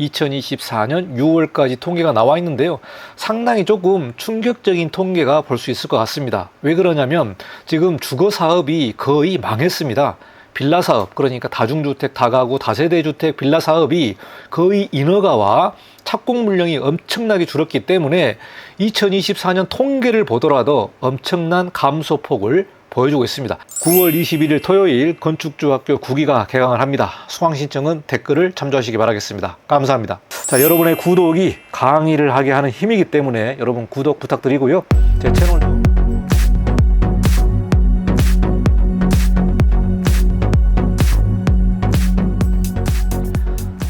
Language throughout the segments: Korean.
2024년 6월까지 통계가 나와 있는데요. 상당히 조금 충격적인 통계가 볼 수 있을 것 같습니다. 왜 그러냐면 지금 주거 사업이 거의 망했습니다. 빌라 사업, 그러니까 다중주택, 다가구, 다세대주택 빌라 사업이 거의 인허가와 착공 물량이 엄청나게 줄었기 때문에 2024년 통계를 보더라도 엄청난 감소폭을 보여주고 있습니다. 9월 21일 토요일 건축주학교 9기가 개강을 합니다. 수강 신청은 댓글을 참조하시기 바라겠습니다. 감사합니다. 자, 여러분의 구독이 강의를 하게 하는 힘이기 때문에 여러분 구독 부탁드리고요. 제 채널도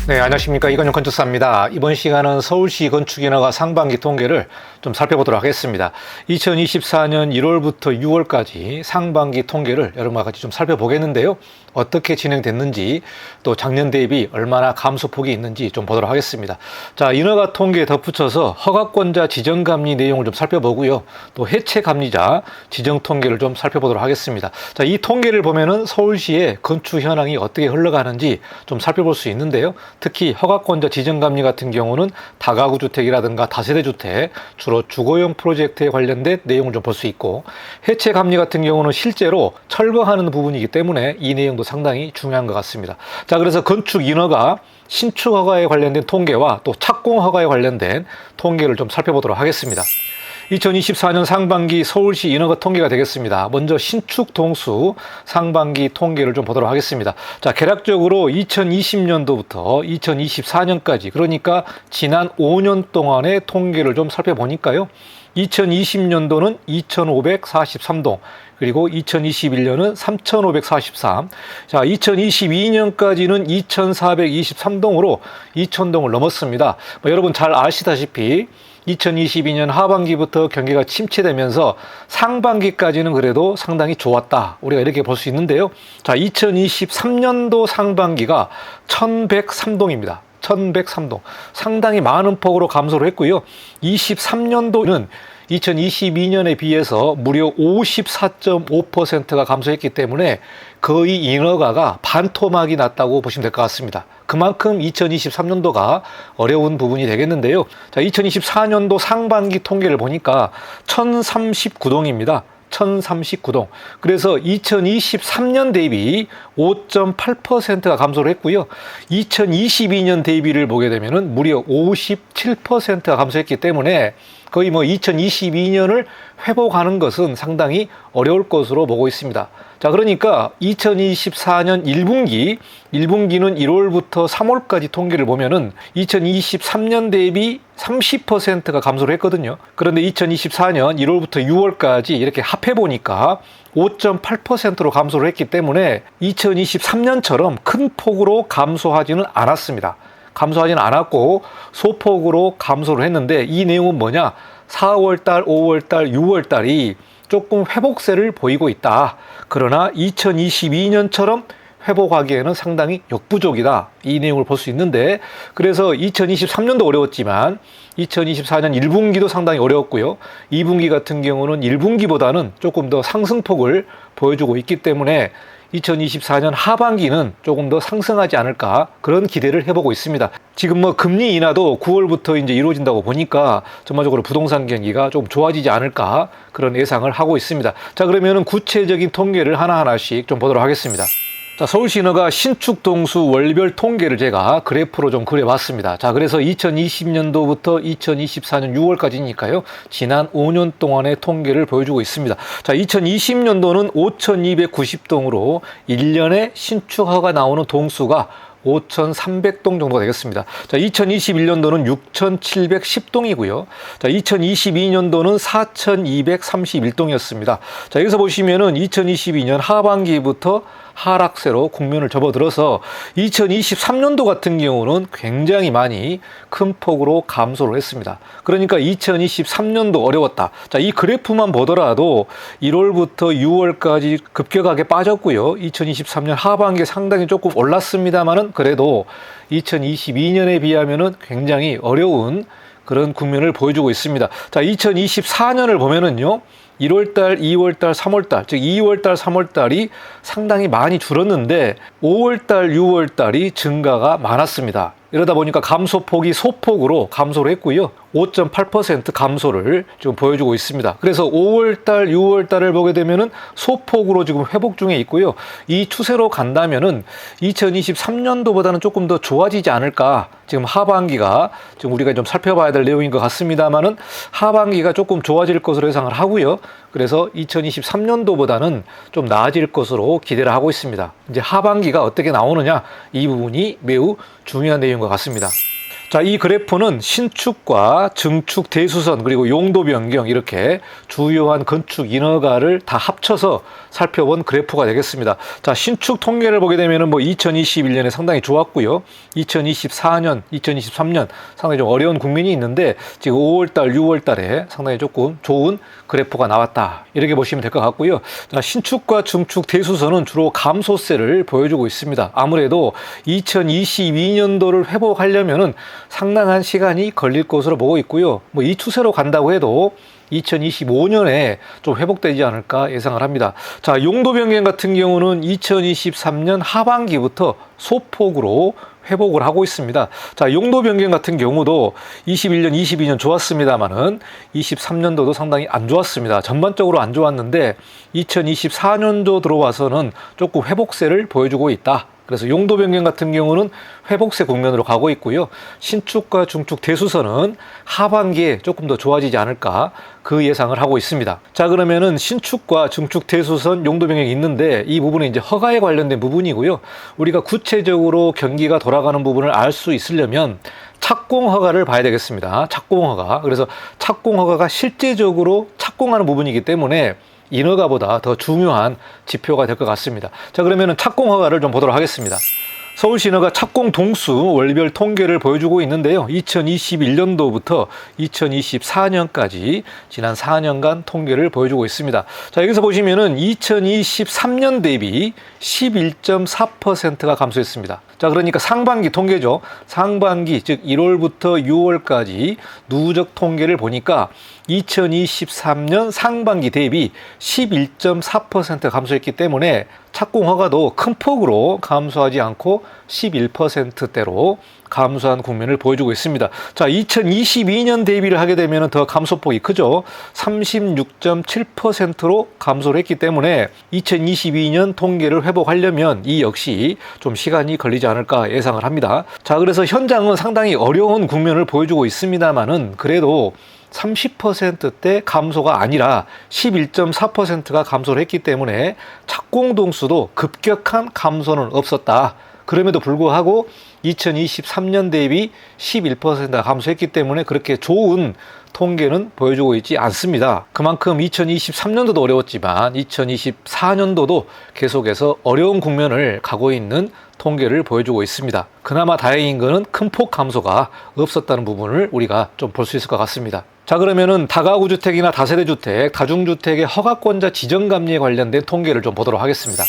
네, 안녕하십니까. 이건영 건축사입니다. 이번 시간은 서울시 건축인허가 상반기 통계를 좀 살펴보도록 하겠습니다. 2024년 1월부터 6월까지 상반기 통계를 여러분과 같이 좀 살펴보겠는데요. 어떻게 진행됐는지, 또 작년 대비 얼마나 감소폭이 있는지 좀 보도록 하겠습니다. 자, 인허가 통계에 덧붙여서 허가권자 지정감리 내용을 좀 살펴보고요. 또 해체감리자 지정 통계를 좀 살펴보도록 하겠습니다. 자, 이 통계를 보면은 서울시의 건축 현황이 어떻게 흘러가는지 좀 살펴볼 수 있는데요. 특히 허가권자 지정감리 같은 경우는 다가구 주택이라든가 다세대 주택, 주로 주거용 프로젝트에 관련된 내용을 좀 볼 수 있고, 해체감리 같은 경우는 실제로 철거하는 부분이기 때문에 이 내용도 상당히 중요한 것 같습니다. 자, 그래서 건축 인허가, 신축 허가에 관련된 통계와 또 착공 허가에 관련된 통계를 좀 살펴보도록 하겠습니다. 2024년 상반기 서울시 인허가 통계가 되겠습니다. 먼저 신축 동수 상반기 통계를 좀 보도록 하겠습니다. 자, 개략적으로 2020년도부터 2024년까지, 그러니까 지난 5년 동안의 통계를 좀 살펴보니까요. 2020년도는 2,543동, 그리고 2021년은 3,543. 자, 2022년까지는 2,423동으로 2,000동을 넘었습니다. 여러분 잘 아시다시피 2022년 하반기부터 경기가 침체되면서 상반기까지는 그래도 상당히 좋았다, 우리가 이렇게 볼 수 있는데요. 자, 2023년도 상반기가 1,103동입니다. 1,103동. 상당히 많은 폭으로 감소를 했고요. 23년도는 2022년에 비해서 무려 54.5%가 감소했기 때문에 거의 인허가가 반토막이 났다고 보시면 될 것 같습니다. 그만큼 2023년도가 어려운 부분이 되겠는데요. 자, 2024년도 상반기 통계를 보니까 1,039동입니다. 1,039동. 그래서 2023년 대비 5.8%가 감소를 했고요. 2022년 대비를 보게 되면은 무려 57%가 감소했기 때문에 거의 2022년을 회복하는 것은 상당히 어려울 것으로 보고 있습니다. 자, 그러니까 2024년 1분기는 1월부터 3월까지 통계를 보면은 2023년 대비 30%가 감소를 했거든요. 그런데 2024년 1월부터 6월까지 이렇게 합해보니까 5.8%로 감소를 했기 때문에 2023년처럼 큰 폭으로 감소하지는 않았습니다. 감소하지는 않았고 소폭으로 감소를 했는데, 이 내용은 뭐냐? 4월달, 5월달, 6월달이 조금 회복세를 보이고 있다. 그러나 2022년처럼 회복하기에는 상당히 역부족이다, 이 내용을 볼 수 있는데, 그래서 2023년도 어려웠지만 2024년 1분기도 상당히 어려웠고요. 2분기 같은 경우는 1분기보다는 조금 더 상승폭을 보여주고 있기 때문에 2024년 하반기는 조금 더 상승하지 않을까, 그런 기대를 해보고 있습니다. 지금 금리 인하도 9월부터 이제 이루어진다고 보니까 전반적으로 부동산 경기가 좀 좋아지지 않을까, 그런 예상을 하고 있습니다. 자, 그러면은 구체적인 통계를 하나하나씩 좀 보도록 하겠습니다. 자, 서울시 인허가 신축 동수 월별 통계를 제가 그래프로 좀 그려봤습니다. 자, 그래서 2020년도부터 2024년 6월까지니까요. 지난 5년 동안의 통계를 보여주고 있습니다. 자, 2020년도는 5,290동으로 1년에 신축 허가 나오는 동수가 5,300동 정도가 되겠습니다. 자, 2021년도는 6,710동이고요. 자, 2022년도는 4,231동이었습니다. 자, 여기서 보시면은 2022년 하반기부터 하락세로 국면을 접어들어서 2023년도 같은 경우는 굉장히 많이 큰 폭으로 감소를 했습니다. 그러니까 2023년도 어려웠다. 자, 이 그래프만 보더라도 1월부터 6월까지 급격하게 빠졌고요. 2023년 하반기에 상당히 조금 올랐습니다만은 그래도 2022년에 비하면은 굉장히 어려운 그런 국면을 보여주고 있습니다. 자, 2024년을 보면은요, 1월달, 2월달, 3월달, 즉 2월달, 3월달이 상당히 많이 줄었는데 5월달, 6월달이 증가가 많았습니다. 이러다 보니까 감소폭이 소폭으로 감소를 했고요. 5.8% 감소를 지금 보여주고 있습니다. 그래서 5월달, 6월달을 보게 되면은 소폭으로 지금 회복 중에 있고요. 이 추세로 간다면은 2023년도보다는 조금 더 좋아지지 않을까. 지금 하반기가 지금 우리가 좀 살펴봐야 될 내용인 것 같습니다만은 하반기가 조금 좋아질 것으로 예상을 하고요. 그래서 2023년도보다는 좀 나아질 것으로 기대를 하고 있습니다. 이제 하반기가 어떻게 나오느냐 이 부분이 매우 중요한 내용인 것 같습니다. 자, 이 그래프는 신축과 증축 대수선 그리고 용도 변경 이렇게 주요한 건축 인허가를 다 합쳐서 살펴본 그래프가 되겠습니다. 자, 신축 통계를 보게 되면은 2021년에 상당히 좋았고요. 2024년, 2023년 상당히 좀 어려운 국면이 있는데 지금 5월달, 6월달에 상당히 조금 좋은 그래프가 나왔다. 이렇게 보시면 될 것 같고요. 자, 신축과 증축 대수선은 주로 감소세를 보여주고 있습니다. 아무래도 2022년도를 회복하려면은 상당한 시간이 걸릴 것으로 보고 있고요. 이 추세로 간다고 해도 2025년에 좀 회복되지 않을까 예상을 합니다. 자, 용도 변경 같은 경우는 2023년 하반기부터 소폭으로 회복을 하고 있습니다. 자, 용도 변경 같은 경우도 21년, 22년 좋았습니다만은 23년도도 상당히 안 좋았습니다. 전반적으로 안 좋았는데 2024년도 들어와서는 조금 회복세를 보여주고 있다. 그래서 용도 변경 같은 경우는 회복세 국면으로 가고 있고요. 신축과 중축 대수선은 하반기에 조금 더 좋아지지 않을까 그 예상을 하고 있습니다. 자, 그러면은 신축과 중축 대수선 용도 변경이 있는데 이 부분은 이제 허가에 관련된 부분이고요. 우리가 구체적으로 경기가 돌아가는 부분을 알 수 있으려면 착공 허가를 봐야 되겠습니다. 착공 허가. 그래서 착공 허가가 실제적으로 착공하는 부분이기 때문에 인허가보다 더 중요한 지표가 될 것 같습니다. 자, 그러면은 착공 허가를 좀 보도록 하겠습니다. 서울시 인허가 착공 동수 월별 통계를 보여주고 있는데요. 2021년도부터 2024년까지 지난 4년간 통계를 보여주고 있습니다. 자, 여기서 보시면은 2023년 대비 11.4%가 감소했습니다. 자, 그러니까 상반기 통계죠. 상반기, 즉 1월부터 6월까지 누적 통계를 보니까 2023년 상반기 대비 11.4% 감소했기 때문에 착공 허가도 큰 폭으로 감소하지 않고 11%대로 감소한 국면을 보여주고 있습니다. 자, 2022년 대비를 하게 되면 더 감소폭이 크죠. 36.7%로 감소를 했기 때문에 2022년 통계를 회복하려면 이 역시 좀 시간이 걸리지 않을까 예상을 합니다. 자, 그래서 현장은 상당히 어려운 국면을 보여주고 있습니다만은 그래도 30%대 감소가 아니라 11.4%가 감소를 했기 때문에 착공 동수도 급격한 감소는 없었다. 그럼에도 불구하고 2023년 대비 11%가 감소했기 때문에 그렇게 좋은 통계는 보여주고 있지 않습니다. 그만큼 2023년도도 어려웠지만 2024년도도 계속해서 어려운 국면을 가고 있는 통계를 보여주고 있습니다. 그나마 다행인 것은 큰 폭 감소가 없었다는 부분을 우리가 좀 볼 수 있을 것 같습니다. 자, 그러면은 다가구 주택이나 다세대 주택, 다중주택의 허가권자 지정 감리에 관련된 통계를 좀 보도록 하겠습니다.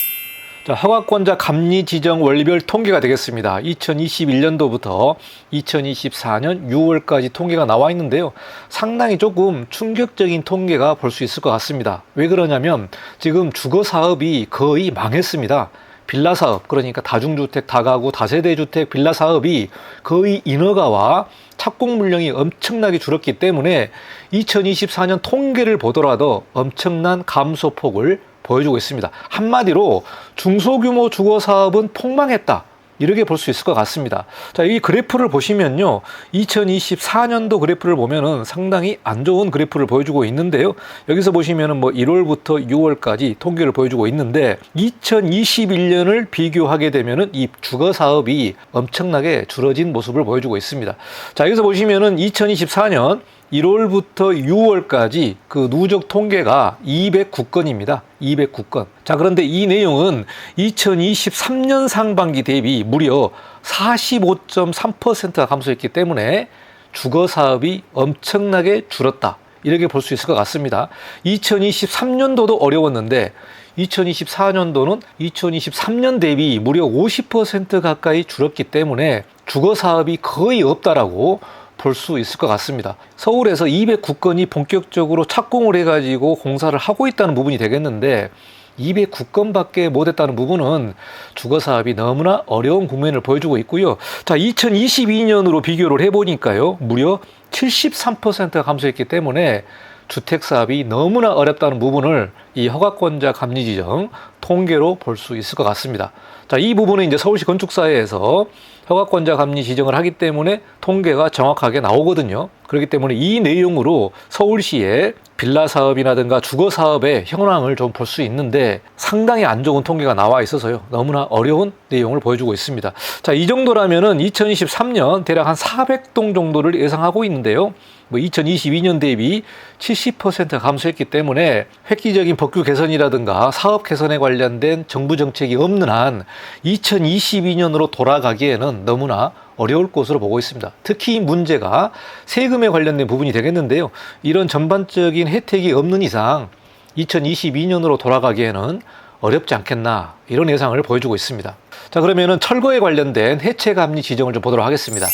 자, 허가권자 감리 지정 월별 통계가 되겠습니다. 2021년도부터 2024년 6월까지 통계가 나와 있는데요. 상당히 조금 충격적인 통계가 볼 수 있을 것 같습니다. 왜 그러냐면 지금 주거 사업이 거의 망했습니다. 빌라 사업, 그러니까 다중주택, 다가구, 다세대 주택, 빌라 사업이 거의 인허가와 착공 물량이 엄청나게 줄었기 때문에 2024년 통계를 보더라도 엄청난 감소폭을 보여주고 있습니다. 한마디로 중소규모 주거 사업은 폭망했다. 이렇게 볼 수 있을 것 같습니다. 자, 이 그래프를 보시면요. 2024년도 그래프를 보면은 상당히 안 좋은 그래프를 보여주고 있는데요. 여기서 보시면은 1월부터 6월까지 통계를 보여주고 있는데 2021년을 비교하게 되면은 이 주거 사업이 엄청나게 줄어진 모습을 보여주고 있습니다. 자, 여기서 보시면은 2024년 1월부터 6월까지 그 누적 통계가 209건입니다. 209건. 자, 그런데 이 내용은 2023년 상반기 대비 무려 45.3%가 감소했기 때문에 주거 사업이 엄청나게 줄었다. 이렇게 볼 수 있을 것 같습니다. 2023년도도 어려웠는데 2024년도는 2023년 대비 무려 50% 가까이 줄었기 때문에 주거 사업이 거의 없다라고 볼 볼 수 있을 것 같습니다. 서울에서 209건이 본격적으로 착공을 해가지고 공사를 하고 있다는 부분이 되겠는데 209건밖에 못했다는 부분은 주거사업이 너무나 어려운 국면을 보여주고 있고요. 자, 2022년으로 비교를 해보니까요. 무려 73%가 감소했기 때문에 주택사업이 너무나 어렵다는 부분을 이 허가권자 감리 지정 통계로 볼 수 있을 것 같습니다. 자, 이 부분은 이제 서울시 건축사회에서 허가권자 감리 지정을 하기 때문에 통계가 정확하게 나오거든요. 그렇기 때문에 이 내용으로 서울시의 빌라 사업이라든가 주거 사업의 현황을 좀 볼 수 있는데 상당히 안 좋은 통계가 나와 있어서요. 너무나 어려운 내용을 보여주고 있습니다. 자, 이 정도라면은 2023년 대략 한 400동 정도를 예상하고 있는데요. 2022년 대비 70% 감소했기 때문에 획기적인 법규 개선이라든가 사업 개선에 관련된 정부 정책이 없는 한 2022년으로 돌아가기에는 너무나 어려울 것으로 보고 있습니다. 특히 문제가 세금에 관련된 부분이 되겠는데요. 이런 전반적인 혜택이 없는 이상 2022년으로 돌아가기에는 어렵지 않겠나 이런 예상을 보여주고 있습니다. 자, 그러면은 철거에 관련된 해체 감리 지정을 좀 보도록 하겠습니다.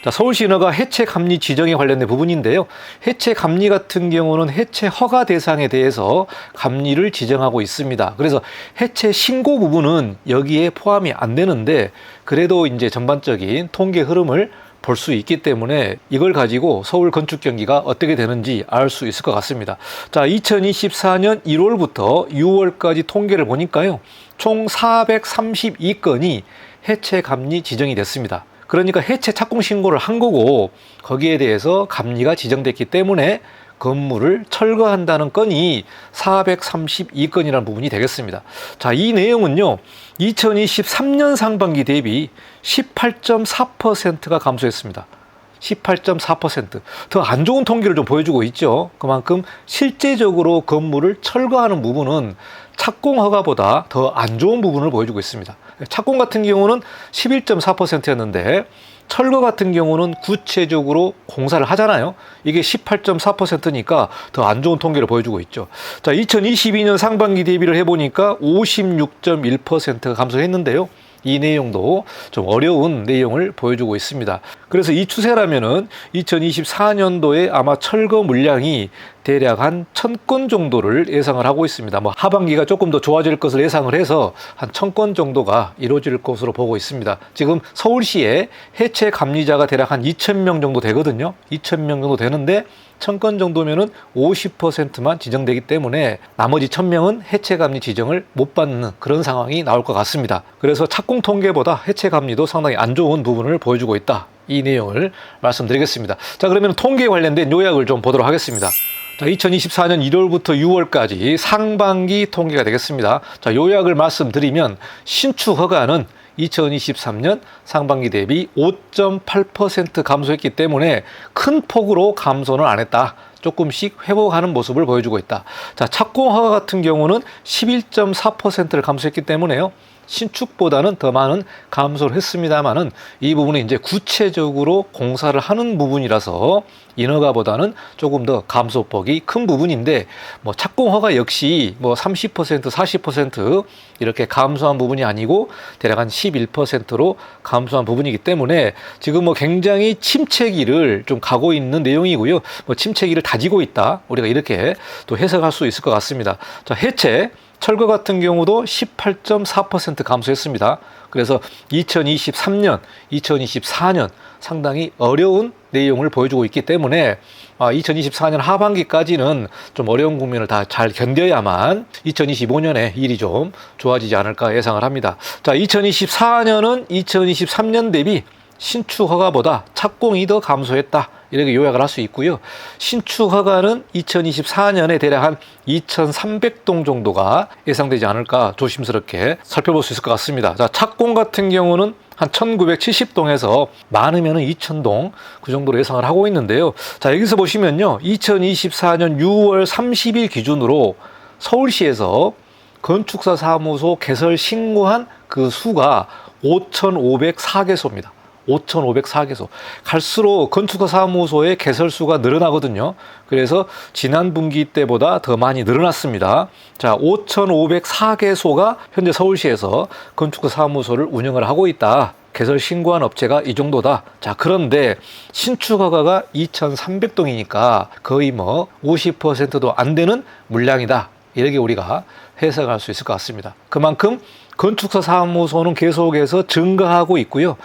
자, 서울시너가 해체 감리 지정에 관련된 부분인데요. 해체 감리 같은 경우는 해체 허가 대상에 대해서 감리를 지정하고 있습니다. 그래서 해체 신고 부분은 여기에 포함이 안 되는데 그래도 이제 전반적인 통계 흐름을 볼 수 있기 때문에 이걸 가지고 서울 건축 경기가 어떻게 되는지 알 수 있을 것 같습니다. 자, 2024년 1월부터 6월까지 통계를 보니까요. 총 432건이 해체 감리 지정이 됐습니다. 그러니까 해체 착공 신고를 한 거고 거기에 대해서 감리가 지정됐기 때문에 건물을 철거한다는 건이 432건이라는 부분이 되겠습니다. 자, 이 내용은요. 2023년 상반기 대비 18.4%가 감소했습니다. 18.4%. 더 안 좋은 통계를 좀 보여주고 있죠. 그만큼 실제적으로 건물을 철거하는 부분은 착공 허가보다 더 안 좋은 부분을 보여주고 있습니다. 착공 같은 경우는 11.4%였는데 철거 같은 경우는 구체적으로 공사를 하잖아요. 이게 18.4%니까 더 안 좋은 통계를 보여주고 있죠. 자, 2022년 상반기 대비를 해보니까 56.1%가 감소했는데요. 이 내용도 좀 어려운 내용을 보여주고 있습니다. 그래서 이 추세라면은 2024년도에 아마 철거 물량이 대략 한 1000건 정도를 예상을 하고 있습니다. 하반기가 조금 더 좋아질 것을 예상을 해서 한 1000건 정도가 이루어질 것으로 보고 있습니다. 지금 서울시에 해체 감리자가 대략 한 2000명 정도 되거든요. 2000명 정도 되는데 1000건 정도면은 50%만 지정되기 때문에 나머지 1000명은 해체 감리 지정을 못 받는 그런 상황이 나올 것 같습니다. 그래서 착공 통계보다 해체 감리도 상당히 안 좋은 부분을 보여주고 있다. 이 내용을 말씀드리겠습니다. 자, 그러면 통계에 관련된 요약을 좀 보도록 하겠습니다. 자, 2024년 1월부터 6월까지 상반기 통계가 되겠습니다. 자, 요약을 말씀드리면 신축 허가는 2023년 상반기 대비 5.8% 감소했기 때문에 큰 폭으로 감소는 안 했다. 조금씩 회복하는 모습을 보여주고 있다. 자, 착공 허가 같은 경우는 11.4%를 감소했기 때문에요. 신축보다는 더 많은 감소를 했습니다만은 이 부분은 이제 구체적으로 공사를 하는 부분이라서 인허가보다는 조금 더 감소폭이 큰 부분인데 착공 허가 역시 30% 40% 이렇게 감소한 부분이 아니고 대략 한 11%로 감소한 부분이기 때문에 지금 굉장히 침체기를 좀 가고 있는 내용이고요. 침체기를 다지고 있다. 우리가 이렇게 또 해석할 수 있을 것 같습니다. 자, 해체 철거 같은 경우도 18.4% 감소했습니다. 그래서 2023년, 2024년 상당히 어려운 내용을 보여주고 있기 때문에 2024년 하반기까지는 좀 어려운 국면을 다 잘 견뎌야만 2025년에 일이 좀 좋아지지 않을까 예상을 합니다. 자, 2024년은 2023년 대비 신축 허가보다 착공이 더 감소했다. 이렇게 요약을 할 수 있고요. 신축 허가는 2024년에 대략 한 2,300동 정도가 예상되지 않을까 조심스럽게 살펴볼 수 있을 것 같습니다. 자, 착공 같은 경우는 한 1970동에서 많으면 2000동 그 정도로 예상을 하고 있는데요. 자, 여기서 보시면요. 2024년 6월 30일 기준으로 서울시에서 건축사 사무소 개설 신고한 그 수가 5,504개소입니다. 5,504개소. 갈수록 건축사 사무소의 개설수가 늘어나거든요. 그래서 지난 분기 때보다 더 많이 늘어났습니다. 자, 5,504개소가 현재 서울시에서 건축사 사무소를 운영을 하고 있다. 개설 신고한 업체가 이 정도다. 자, 그런데 신축 허가가 2,300동이니까 거의 뭐 50%도 안 되는 물량이다. 이렇게 우리가 해석할 수 있을 것 같습니다. 그만큼 건축사 사무소는 계속해서 증가하고 있고요.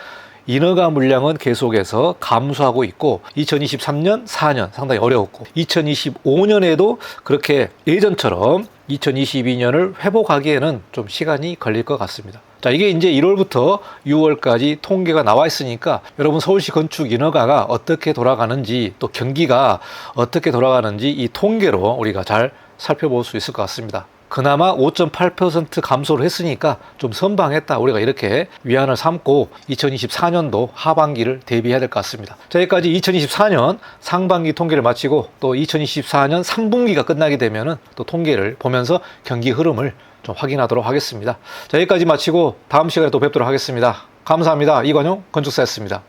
인허가 물량은 계속해서 감소하고 있고 2023년, 4년 상당히 어려웠고 2025년에도 그렇게 예전처럼 2022년을 회복하기에는 좀 시간이 걸릴 것 같습니다. 자, 이게 이제 1월부터 6월까지 통계가 나와 있으니까 여러분 서울시 건축 인허가가 어떻게 돌아가는지 또 경기가 어떻게 돌아가는지 이 통계로 우리가 잘 살펴볼 수 있을 것 같습니다. 그나마 5.8% 감소를 했으니까 좀 선방했다. 우리가 이렇게 위안을 삼고 2024년도 하반기를 대비해야 될 것 같습니다. 자, 여기까지 2024년 상반기 통계를 마치고 또 2024년 3분기가 끝나게 되면은 또 통계를 보면서 경기 흐름을 좀 확인하도록 하겠습니다. 자, 여기까지 마치고 다음 시간에 또 뵙도록 하겠습니다. 감사합니다. 이관용 건축사였습니다.